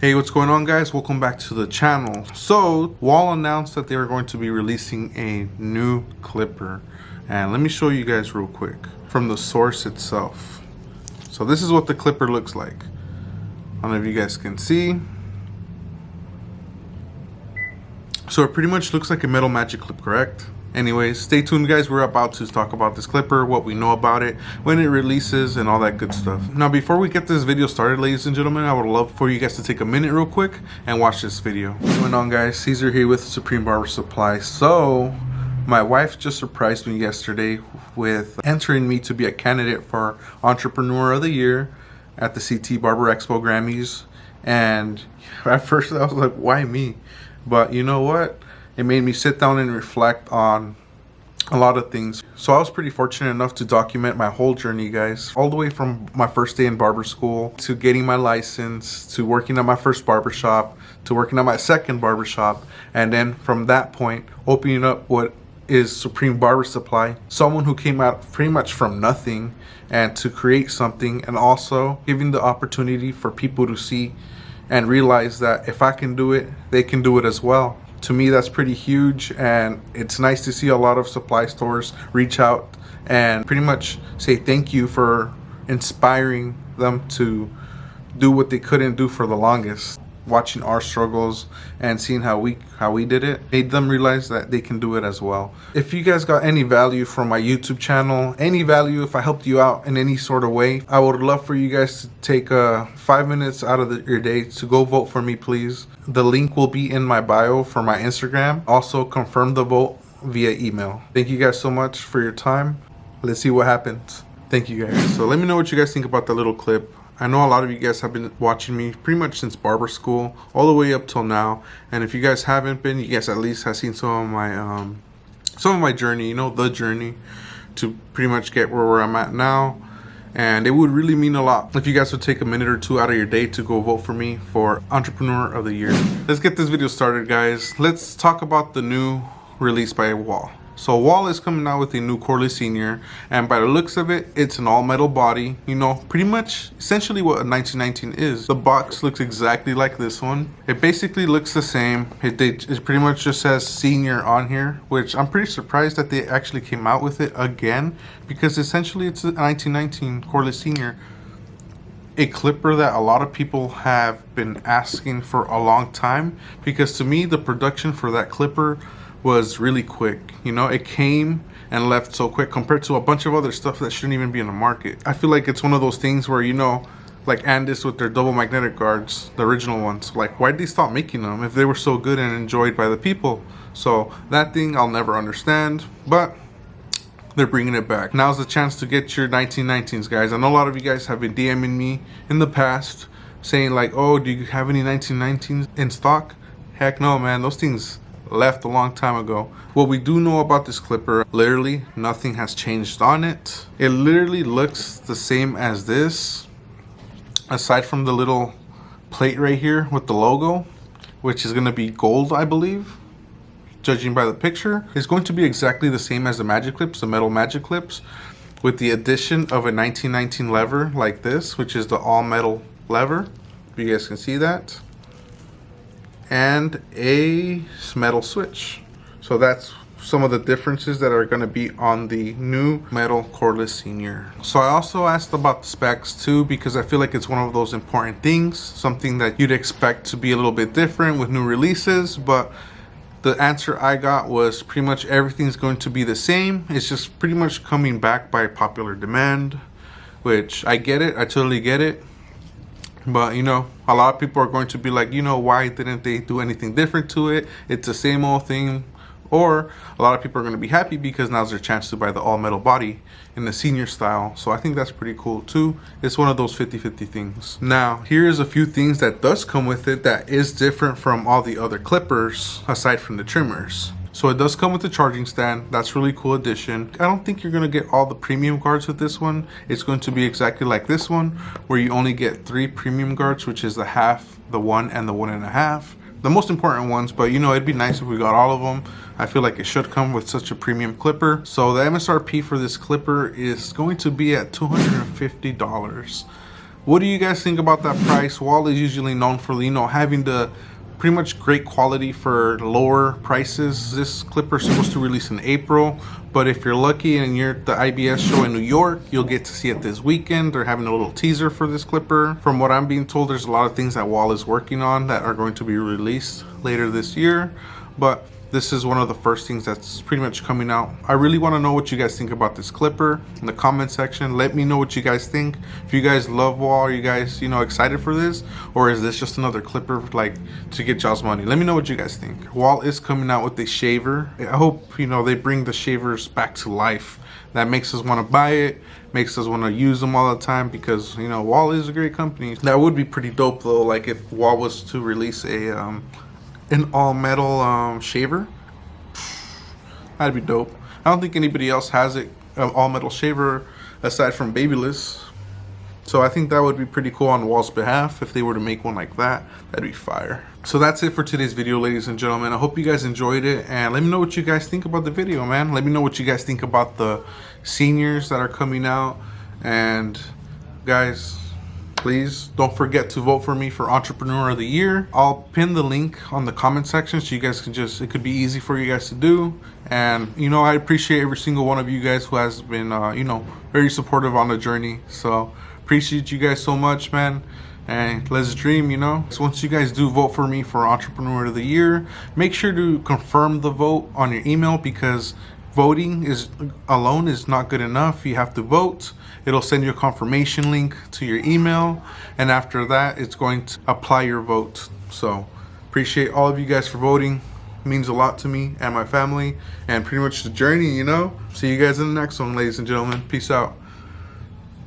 Hey, what's going on, guys? Welcome back to the channel. So Wahl announced that they are going to be releasing a new clipper, and let me show you guys real quick from the source itself. So this is what the clipper looks like. I don't know if you guys can see. So it pretty much looks like a metal magic clip, correct? Anyways, stay tuned, guys. We're about to talk about this clipper, what we know about it, when it releases, and all that good stuff. Now, before we get this video started, ladies and gentlemen, I would love for you guys to take a minute real quick and watch this video. What's going on, guys? Cesar here with Supreme Barber Supply. So my wife just surprised me yesterday with entering me to be a candidate for Entrepreneur of the Year at the CT Barber Expo Grammys. And at first I was like, why me? But you know what? It made me sit down and reflect on a lot of things. So I was pretty fortunate enough to document my whole journey, guys. All the way from my first day in barber school, to getting my license, to working at my first barbershop, to working at my second barbershop. And then from that point, opening up what is Supreme Barber Supply. Someone who came out pretty much from nothing and to create something, and also giving the opportunity for people to see and realize that if I can do it, they can do it as well. To me, that's pretty huge, and it's nice to see a lot of supply stores reach out and pretty much say thank you for inspiring them to do what they couldn't do for the longest. Watching our struggles and seeing how we did it made them realize that they can do it as well. If you guys got any value from my YouTube channel, any value if I helped you out in any sort of way, I would love for you guys to take 5 minutes out of your day to go vote for me, please. The link will be in my bio for my Instagram. Also confirm the vote via email. Thank you guys so much for your time. Let's see what happens. Thank you, guys. So let me know what you guys think about the little clip. I know a lot of you guys have been watching me pretty much since barber school all the way up till now, and if you guys haven't been, you guys at least have seen some of my journey, you know, the journey to pretty much get where I'm at now. And it would really mean a lot if you guys would take a minute or two out of your day to go vote for me for Entrepreneur of the Year. Let's get this video started, guys. Let's talk about the new release by Wahl. So Wahl is coming out with a new cordless senior, and by the looks of it, it's an all metal body. You know, pretty much essentially what a 1919 is. The box looks exactly like this one. It basically looks the same. It pretty much just says senior on here, which I'm pretty surprised that they actually came out with it again, because essentially it's a 1919 cordless senior. A clipper that a lot of people have been asking for a long time, because to me the production for that clipper was really quick. You know, it came and left so quick compared to a bunch of other stuff that shouldn't even be in the market. I feel like it's one of those things where, you know, like Andis with their double magnetic guards, the original ones, like why did they stop making them if they were so good and enjoyed by the people? So that thing I'll never understand, but they're bringing it back. Now's the chance to get your 1919s, guys. I know a lot of you guys have been DMing me in the past saying like, oh, do you have any 1919s in stock? Heck no, man, those things left a long time ago. What we do know about this clipper, literally nothing has changed on it. It literally looks the same as this, aside from the little plate right here with the logo, which is going to be gold, I believe, judging by the picture. It's going to be exactly the same as the magic clips, the metal magic clips, with the addition of a 1919 lever like this, which is the all metal lever, if you guys can see that, and a metal switch. So that's some of the differences that are going to be on the new metal cordless senior. So I also asked about the specs too, because I feel like it's one of those important things, something that you'd expect to be a little bit different with new releases, but the answer I got was pretty much everything's going to be the same. It's just pretty much coming back by popular demand, which I get it, I totally get it. But you know, a lot of people are going to be like, you know, why didn't they do anything different to it? It's the same old thing. Or a lot of people are going to be happy because now's their chance to buy the all metal body in the senior style. So I think that's pretty cool too. It's one of those 50-50 things. Now, here's a few things that does come with it that is different from all the other clippers aside from the trimmers. So it does come with a charging stand. That's really cool addition. I don't think you're going to get all the premium guards with this one. It's going to be exactly like this one, where you only get 3 premium guards, which is the half, the 1, and the 1.5. The most important ones, but you know, it'd be nice if we got all of them. I feel like it should come with such a premium clipper. So the MSRP for this clipper is going to be at $250. What do you guys think about that price? Wahl is usually known for, you know, having the pretty much great quality for lower prices. This clipper is supposed to release in April, but if you're lucky and you're at the IBS show in New York, you'll get to see it this weekend. They're having a little teaser for this clipper. From what I'm being told, there's a lot of things that Wahl is working on that are going to be released later this year, but this is one of the first things that's pretty much coming out. I really want to know what you guys think about this clipper in the comment section. Let me know what you guys think. If you guys love Wahl, are you guys, you know, excited for this? Or is this just another clipper like to get y'all's money? Let me know what you guys think. Wahl is coming out with a shaver. I hope, you know, they bring the shavers back to life. That makes us want to buy it, makes us want to use them all the time, because, you know, Wahl is a great company. That would be pretty dope though, like if Wahl was to release a an all metal shaver. That'd be dope. I don't think anybody else has it, all metal shaver, aside from Babyliss. So I think that would be pretty cool on Wahl's behalf if they were to make one like that. That'd be fire. So that's it for today's video, ladies and gentlemen. I hope you guys enjoyed it, and let me know what you guys think about the video, man. Let me know what you guys think about the seniors that are coming out. And guys, please don't forget to vote for me for Entrepreneur of the Year. I'll pin the link on the comment section so you guys can just, it could be easy for you guys to do. And, you know, I appreciate every single one of you guys who has been, you know, very supportive on the journey. So appreciate you guys so much, man. And let's dream, you know. So once you guys do vote for me for Entrepreneur of the Year, make sure to confirm the vote on your email, because voting alone is not good enough. You have to vote. It'll send you a confirmation link to your email, and after that it's going to apply your vote. So appreciate all of you guys for voting. It means a lot to me and my family, and pretty much the journey, you know. See you guys in the next one, ladies and gentlemen. Peace out.